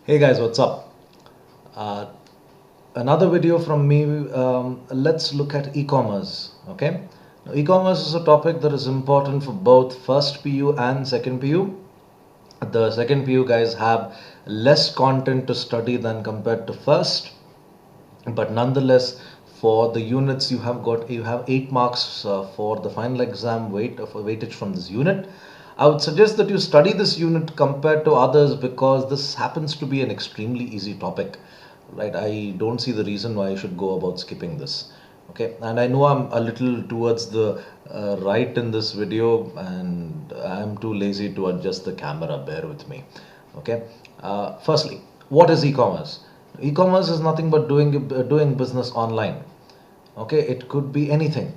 Hey guys, what's up? Uh, Another video from me. Let's look at e-commerce. Okay, now, e-commerce is a topic that is important for both first PU and second PU. The second PU guys have less content to study than compared to first, but nonetheless, for the units you have 8 marks for the final exam weightage from this unit. I would suggest that you study this unit compared to others because this happens to be an extremely easy topic, right? I don't see the reason why I should go about skipping this. Okay, and I know I'm a little towards the right in this video, and I'm too lazy to adjust the camera. Bear with me. Okay, firstly, what is e-commerce? E-commerce is nothing but doing business online. Okay, it could be anything.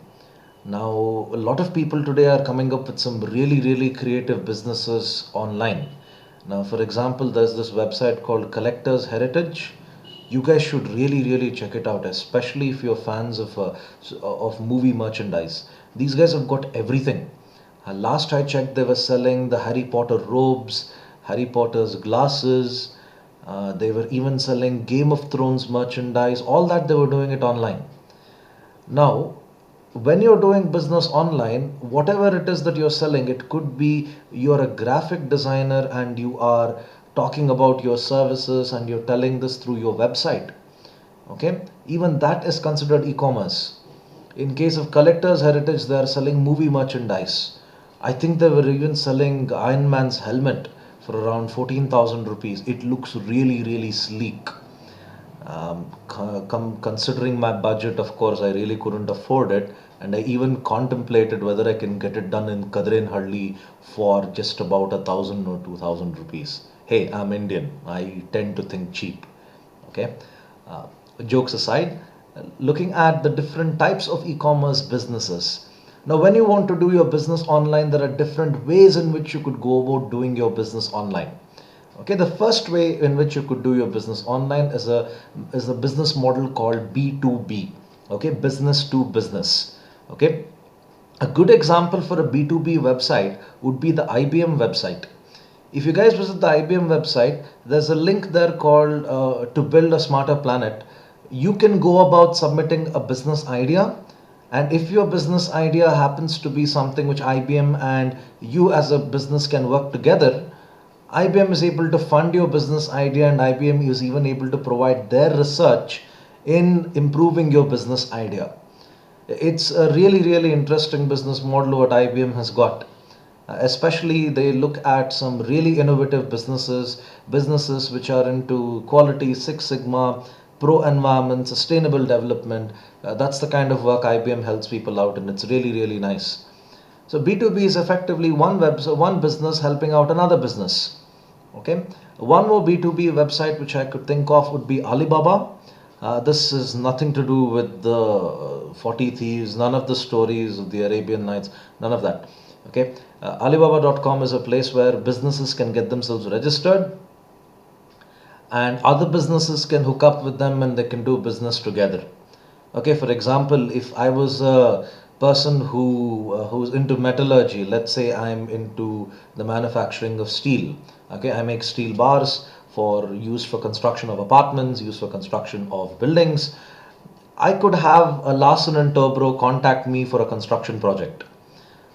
Now, a lot of people today are coming up with some really creative businesses online. Now, for example, there's this website called Collectors Heritage. You guys should really check it out, especially if you're fans of movie merchandise. These guys have got everything. Last I checked, they were selling the Harry Potter robes, Harry Potter's glasses. They were even selling Game of Thrones merchandise. All that they were doing it online. Now, when you're doing business online, whatever it is that you're selling, it could be you're a graphic designer and you are talking about your services and you're telling this through your website. Okay, even that is considered e-commerce. In case of Collectors Heritage, they are selling movie merchandise. I think they were even selling Iron Man's helmet for around 14,000 rupees. It looks really sleek. Considering my budget, of course, I really couldn't afford it, and I even contemplated whether I can get it done in Kadrenhalli for just about 1,000 or 2,000 rupees. Hey, I'm Indian. I tend to think cheap. Okay, uh, jokes aside, looking at the different types of e-commerce businesses. Now, when you want to do your business online, there are different ways in which you could go about doing your business online. Okay, the first way in which you could do your business online is a business model called B2B. Okay, business to business. Okay, a good example for a B2B website would be the IBM website. If you guys visit the IBM website, there's a link there called to build a smarter planet. You can go about submitting a business idea, and if your business idea happens to be something which IBM and you as a business can work together, IBM is able to fund your business idea, and IBM is even able to provide their research in improving your business idea. It's a really interesting business model what IBM has got. Especially they look at some really innovative businesses which are into quality, Six Sigma, pro environment, sustainable development. That's the kind of work IBM helps people out, and it's really nice. So B2B is effectively one business helping out another business. Okay, one more B2B website which I could think of would be Alibaba. This is nothing to do with the 40 thieves, none of the stories of the Arabian Nights, none of that. Okay, Alibaba.com is a place where businesses can get themselves registered and other businesses can hook up with them and they can do business together. Okay, for example, if I was a person who's into metallurgy, let's say I'm into the manufacturing of steel. Okay, I make steel bars for use for construction of apartments, use for construction of buildings. I could have a Larsen and Toubro contact me for a construction project.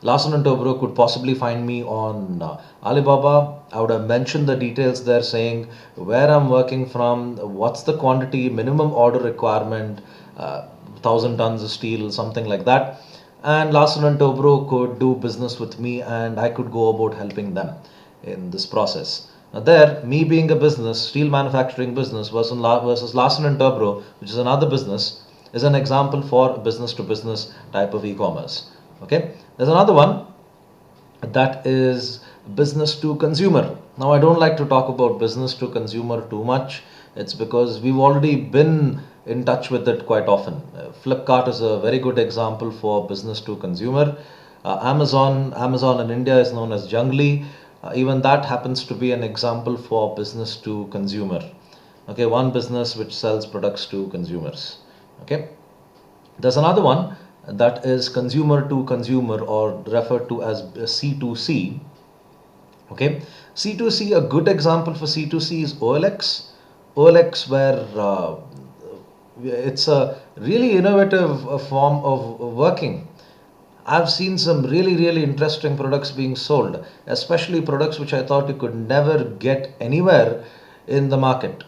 Larsen and Toubro could possibly find me on Alibaba. I would have mentioned the details there, saying where I'm working from, what's the quantity, minimum order requirement, 1,000 tons of steel, something like that. And Larsen and Toubro could do business with me, and I could go about helping them in this process. Now, there, me being a business, steel manufacturing business versus Larsen and Toubro, which is another business, is an example for business to business type of e-commerce. Okay, there's another one that is business to consumer. Now, I don't like to talk about business to consumer too much. It's because we've already been in touch with it quite often. Flipkart is a very good example for business to consumer. Amazon in India is known as Jungly. Even that happens to be an example for business to consumer. Okay, one business which sells products to consumers. Okay, there's another one that is consumer to consumer, or referred to as C2C. Okay, C2C, a good example for C2C is OLX. OLX, where it's a really innovative form of working. I've seen some really, really interesting products being sold, especially products which I thought you could never get anywhere in the market.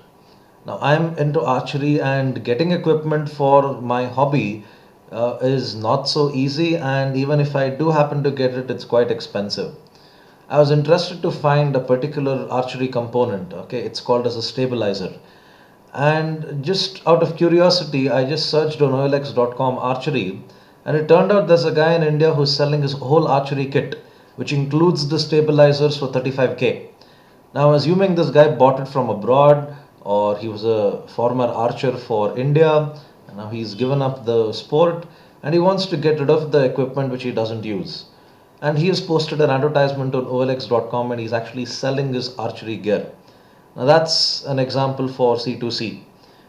Now, I'm into archery, and getting equipment for my hobby is not so easy, and even if I do happen to get it, it's quite expensive. I was interested to find a particular archery component. Okay, it's called as a stabilizer. And just out of curiosity, I just searched on OLX.com archery, and it turned out there's a guy in India who's selling his whole archery kit, which includes the stabilizers for 35K. Now, assuming this guy bought it from abroad, or he was a former archer for India, and now he's given up the sport and he wants to get rid of the equipment which he doesn't use. And he has posted an advertisement on OLX.com, and he's actually selling his archery gear. Now, that's an example for C2C.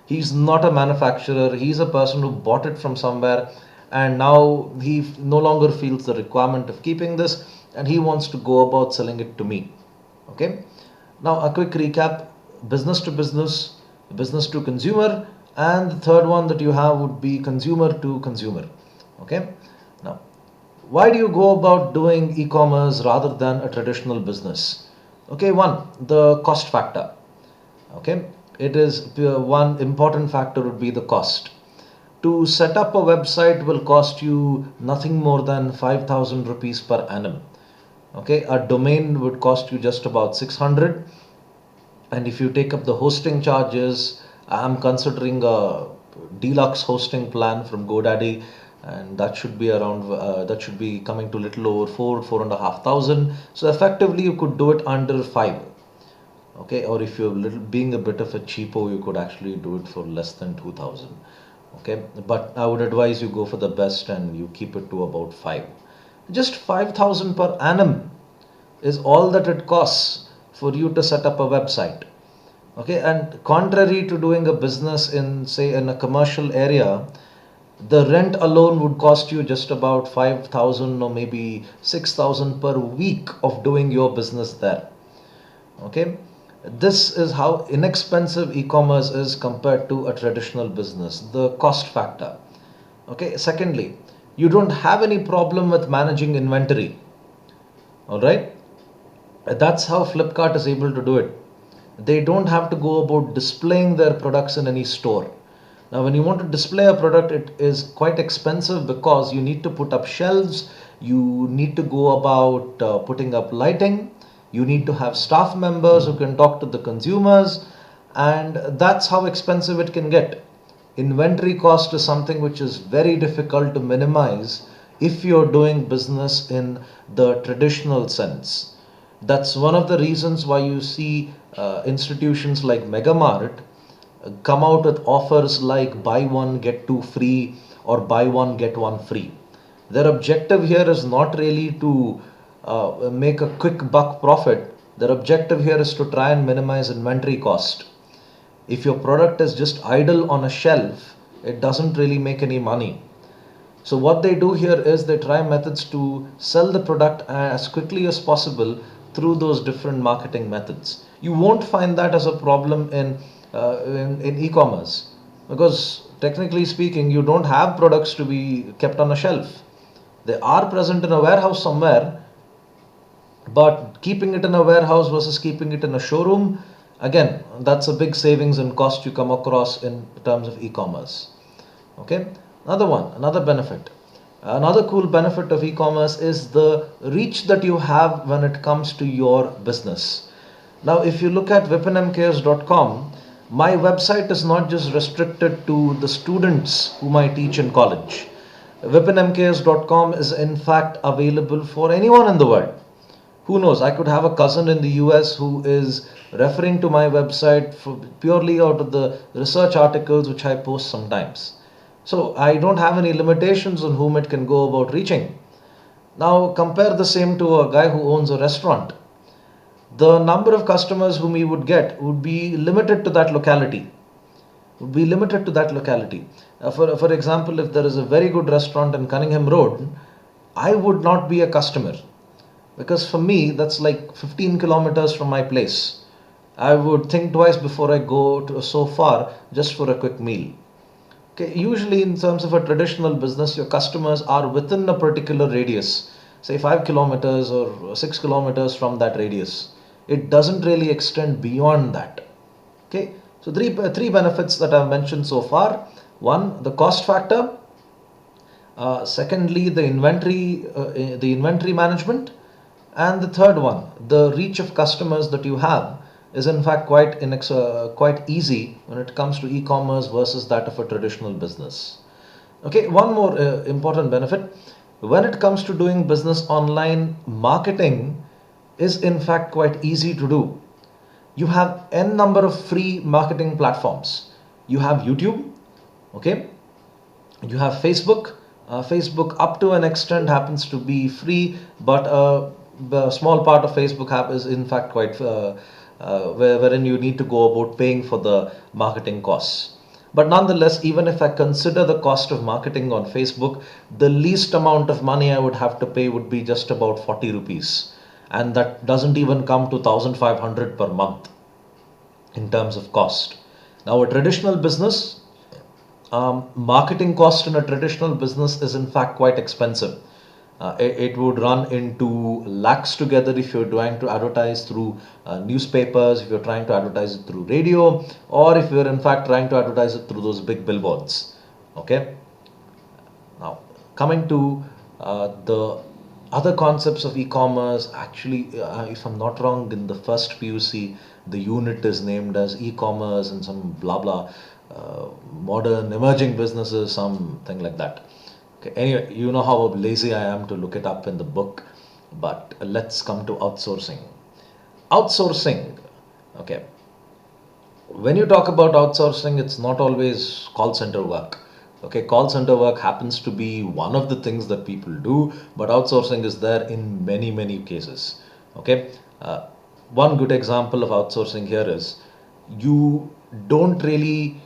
He's not a manufacturer, he's a person who bought it from somewhere, and now he no longer feels the requirement of keeping this, and he wants to go about selling it to me. Okay. Now, a quick recap: business to consumer, and the third one that you have would be consumer to consumer. Okay. Now, why do you go about doing e-commerce rather than a traditional business? Okay, one, the cost factor. Okay, it is one important factor would be the cost. To set up a website will cost you nothing more than 5,000 rupees per annum. Okay, a domain would cost you just about 600, and if you take up the hosting charges, I'm considering a deluxe hosting plan from GoDaddy, and that should be around that should be coming to little over 4,500. So effectively you could do it under 5. Okay, or if you're little being a bit of a cheapo, you could actually do it for less than 2,000. Okay, but I would advise you go for the best and you keep it to about 5. Just 5,000 per annum is all that it costs for you to set up a website. Okay, and contrary to doing a business in, say, in a commercial area, the rent alone would cost you just about 5,000 or maybe 6,000 per week of doing your business there. Okay, this is how inexpensive e-commerce is compared to a traditional business, the cost factor. Okay, secondly, you don't have any problem with managing inventory. All right, that's how Flipkart is able to do it. They don't have to go about displaying their products in any store. Now, when you want to display a product, it is quite expensive because you need to put up shelves, you need to go about putting up lighting, you need to have staff members who can talk to the consumers, and that's how expensive it can get. Inventory cost is something which is very difficult to minimize if you're doing business in the traditional sense. That's one of the reasons why you see institutions like Megamart come out with offers like buy one get two free or buy one get one free. Their objective here is not really to make a quick buck profit. Their objective here is to try and minimize inventory cost. If your product is just idle on a shelf, it doesn't really make any money. So what they do here is they try methods to sell the product as quickly as possible through those different marketing methods. You won't find that as a problem in e-commerce, because technically speaking, you don't have products to be kept on a shelf. They are present in a warehouse somewhere, but keeping it in a warehouse versus keeping it in a showroom, again, that's a big savings and cost you come across in terms of e-commerce. Okay, another benefit. Another cool benefit of e-commerce is the reach that you have when it comes to your business. Now, if you look at vipinmks.com, my website is not just restricted to the students whom I teach in college. Vipinmks.com is in fact available for anyone in the world. Who knows, I could have a cousin in the US who is referring to my website purely out of the research articles which I post sometimes. So I don't have any limitations on whom it can go about reaching. Now compare the same to a guy who owns a restaurant. The number of customers whom he would get would be limited to that locality. For example, if there is a very good restaurant in Cunningham Road, I would not be a customer. because for me that's like 15 kilometers from my place. I would think twice before I go to so far just for a quick meal. Okay, usually in terms of a traditional business, your customers are within a particular radius, say 5 kilometers or 6 kilometers from that radius. It doesn't really extend beyond that. Okay, so three benefits that I've mentioned so far. One, the cost factor. Secondly, the inventory management, and the third one, the reach of customers that you have is in fact quite easy when it comes to e-commerce versus that of a traditional business. Okay, one more important benefit. When it comes to doing business online, marketing is in fact quite easy to do. You have n number of free marketing platforms. You have YouTube, okay, you have Facebook. Facebook up to an extent happens to be free, but the small part of Facebook app is in fact quite wherein you need to go about paying for the marketing costs. But nonetheless, even if I consider the cost of marketing on Facebook, the least amount of money I would have to pay would be just about 40 rupees, and that doesn't even come to 1500 per month in terms of cost. Now, a traditional business, marketing cost in a traditional business is in fact quite expensive. It would run into lakhs together if you're trying to advertise through newspapers, if you're trying to advertise it through radio, or if you're in fact trying to advertise it through those big billboards. Okay. Now, coming to the other concepts of e-commerce, actually, if I'm not wrong, in the first PUC, the unit is named as e-commerce and some blah blah, modern emerging businesses, something like that. Okay. Anyway, you know how lazy I am to look it up in the book, but let's come to outsourcing. Outsourcing, okay. When you talk about outsourcing, it's not always call center work. Okay, call center work happens to be one of the things that people do, but outsourcing is there in many, many cases. Okay, one good example of outsourcing here is you don't really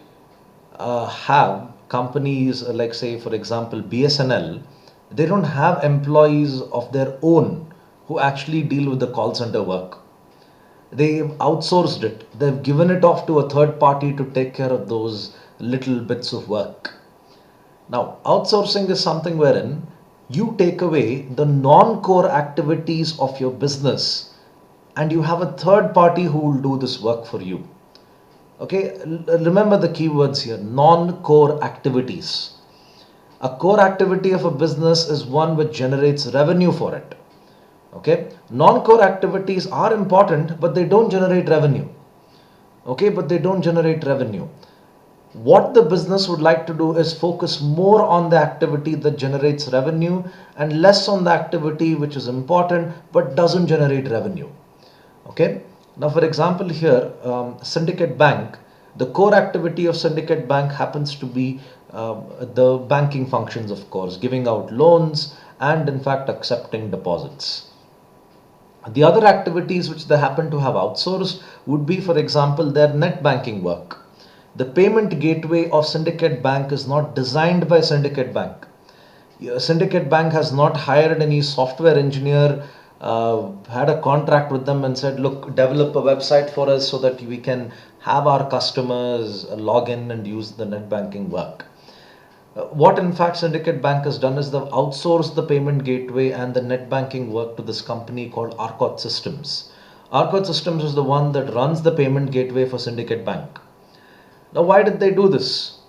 have companies like, say, for example, BSNL, they don't have employees of their own who actually deal with the call center work. They've outsourced it, they've given it off to a third party to take care of those little bits of work. Now, outsourcing is something wherein you take away the non core activities of your business and you have a third party who will do this work for you. Okay, remember the keywords here, non core activities. A core activity of a business is one which generates revenue for it. Okay, non core activities are important, but they don't generate revenue. Okay, but they don't generate revenue. What the business would like to do is focus more on the activity that generates revenue and less on the activity which is important but doesn't generate revenue. Okay. Now, for example, here, Syndicate Bank, the core activity of Syndicate Bank happens to be the banking functions, of course, giving out loans and, in fact, accepting deposits. The other activities which they happen to have outsourced would be, for example, their net banking work. The payment gateway of Syndicate Bank is not designed by Syndicate Bank. Syndicate Bank has not hired any software engineer, had a contract with them and said, look, develop a website for us so that we can have our customers log in and use the net banking work. What in fact Syndicate Bank has done is they've outsourced the payment gateway and the net banking work to this company called Arcot Systems. Arcot Systems is the one that runs the payment gateway for Syndicate Bank. Now, why did they do this?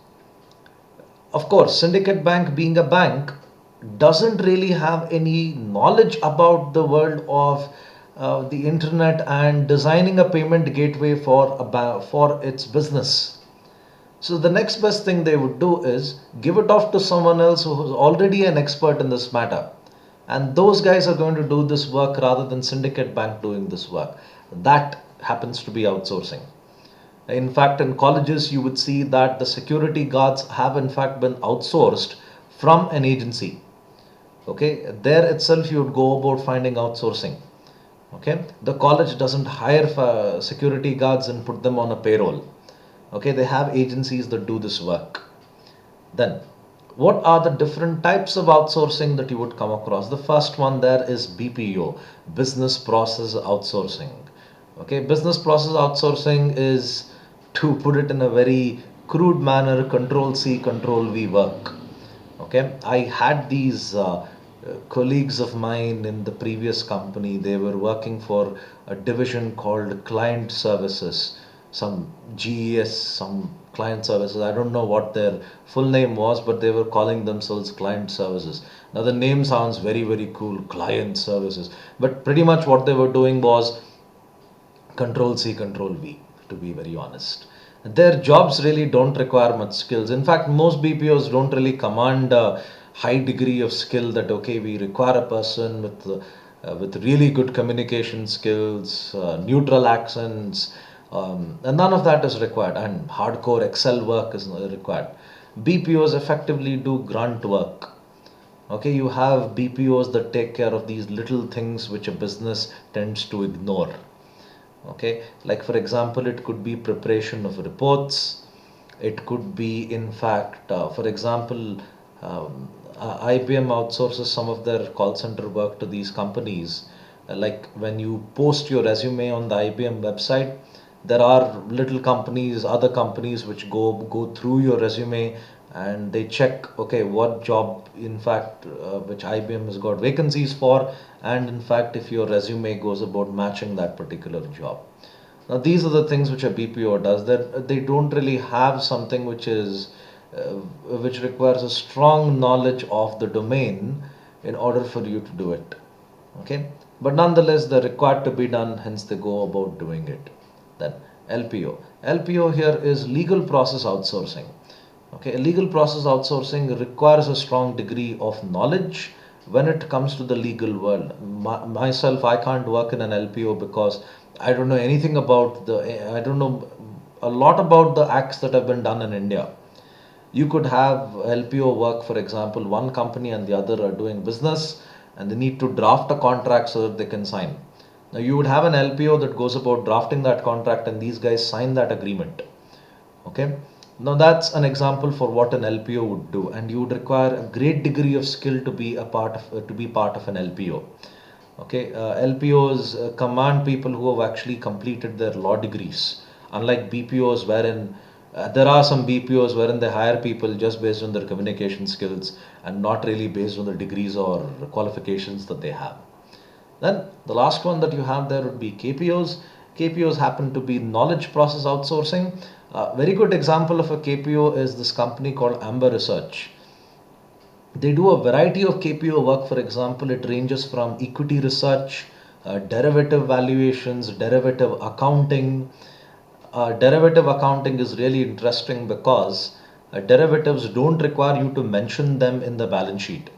Of course, Syndicate Bank, being a bank, doesn't really have any knowledge about the world of the internet and designing a payment gateway for its business. So the next best thing they would do is give it off to someone else who is already an expert in this matter. And those guys are going to do this work rather than Syndicate Bank doing this work. That happens to be outsourcing. In fact, in colleges, you would see that the security guards have in fact been outsourced from an agency. Okay, there itself you would go about finding outsourcing. Okay, the college doesn't hire security guards and put them on a payroll. Okay, they have agencies that do this work. Then, What are the different types of outsourcing that you would come across? The first one there is BPO, business process outsourcing. Okay, business process outsourcing is, to put it in a very crude manner, control C, control V work. Okay, I had these colleagues of mine in the previous company. They were working for a division called client services, some GES, some client services. I don't know what their full name was, but they were calling themselves client services. Now the name sounds very, very cool, client services, but pretty much what they were doing was control C, control V, to be very honest. Their jobs really don't require much skills. In fact, most BPOs don't really command a high degree of skill that, okay, we require a person with really good communication skills, neutral accents, and none of that is required. And hardcore Excel work is not required. BPOs effectively do grunt work. Okay, you have BPOs that take care of these little things which a business tends to ignore. Okay, like for example, it could be preparation of reports. It could be, in fact, for example, IBM outsources some of their call center work to these companies. Like when you post your resume on the IBM website, there are little companies, other companies which go through your resume and they check, okay, what job, in fact, which IBM has got vacancies for, and in fact, if your resume goes about matching that particular job. Now, these are the things which a BPO does. That they don't really have something which requires a strong knowledge of the domain in order for you to do it. Okay, but nonetheless, they're required to be done. Hence, they go about doing it. Then LPO. LPO here is legal process outsourcing. Okay, legal process outsourcing requires a strong degree of knowledge when it comes to the legal world. Myself, I can't work in an LPO because I don't know anything about I don't know a lot about the acts that have been done in India. You could have LPO work, for example, one company and the other are doing business and they need to draft a contract so that they can sign. Now, you would have an LPO that goes about drafting that contract and these guys sign that agreement. Okay, now that's an example for what an LPO would do, and you would require a great degree of skill to be a part of to be part of an LPO. Okay, LPOs command people who have actually completed their law degrees, unlike BPOs, wherein there are some BPOs wherein they hire people just based on their communication skills and not really based on the degrees or qualifications that they have. Then the last one that you have there would be KPOs. KPOs happen to be knowledge process outsourcing. A very good example of a KPO is this company called Amber Research. They do a variety of KPO work. For example, it ranges from equity research, derivative valuations, derivative accounting. Derivative accounting is really interesting because derivatives don't require you to mention them in the balance sheet.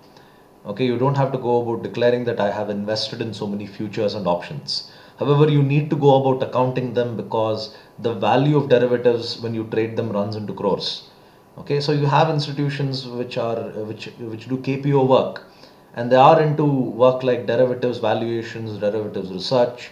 Okay, you don't have to go about declaring that I have invested in so many futures and options. However, you need to go about accounting them because the value of derivatives when you trade them runs into crores. Okay, so you have institutions which do KPO work, and they are into work like derivatives valuations, derivatives research,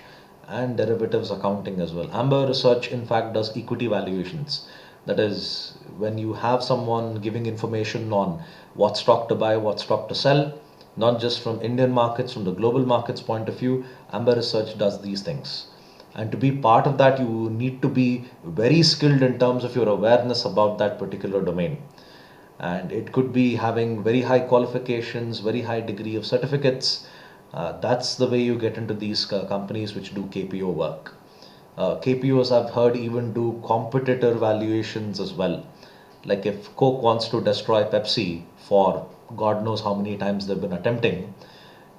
and derivatives accounting as well. Amber Research, in fact, does equity valuations. That is, when you have someone giving information on what stock to buy, what stock to sell, not just from Indian markets, from the global markets point of view, Amber Research does these things. And to be part of that, you need to be very skilled in terms of your awareness about that particular domain. And it could be having very high qualifications, very high degree of certificates. That's the way you get into these companies which do KPO work. KPOs, I've heard, even do competitor valuations as well. Like if Coke wants to destroy Pepsi for God knows how many times they've been attempting,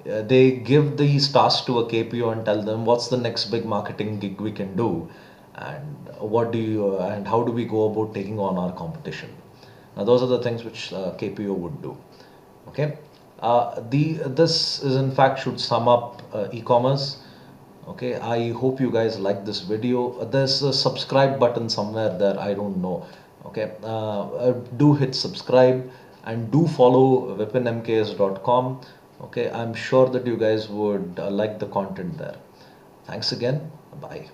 they give these tasks to a KPO and tell them what's the next big marketing gig we can do, and and how do we go about taking on our competition. Now, those are the things which KPO would do. Okay, the this is in fact should sum up e-commerce. Okay, I hope you guys like this video. There's a subscribe button somewhere there, I don't know. Okay, do hit subscribe and do follow vipinmks.com. Okay, I'm sure that you guys would like the content there. Thanks again. Bye.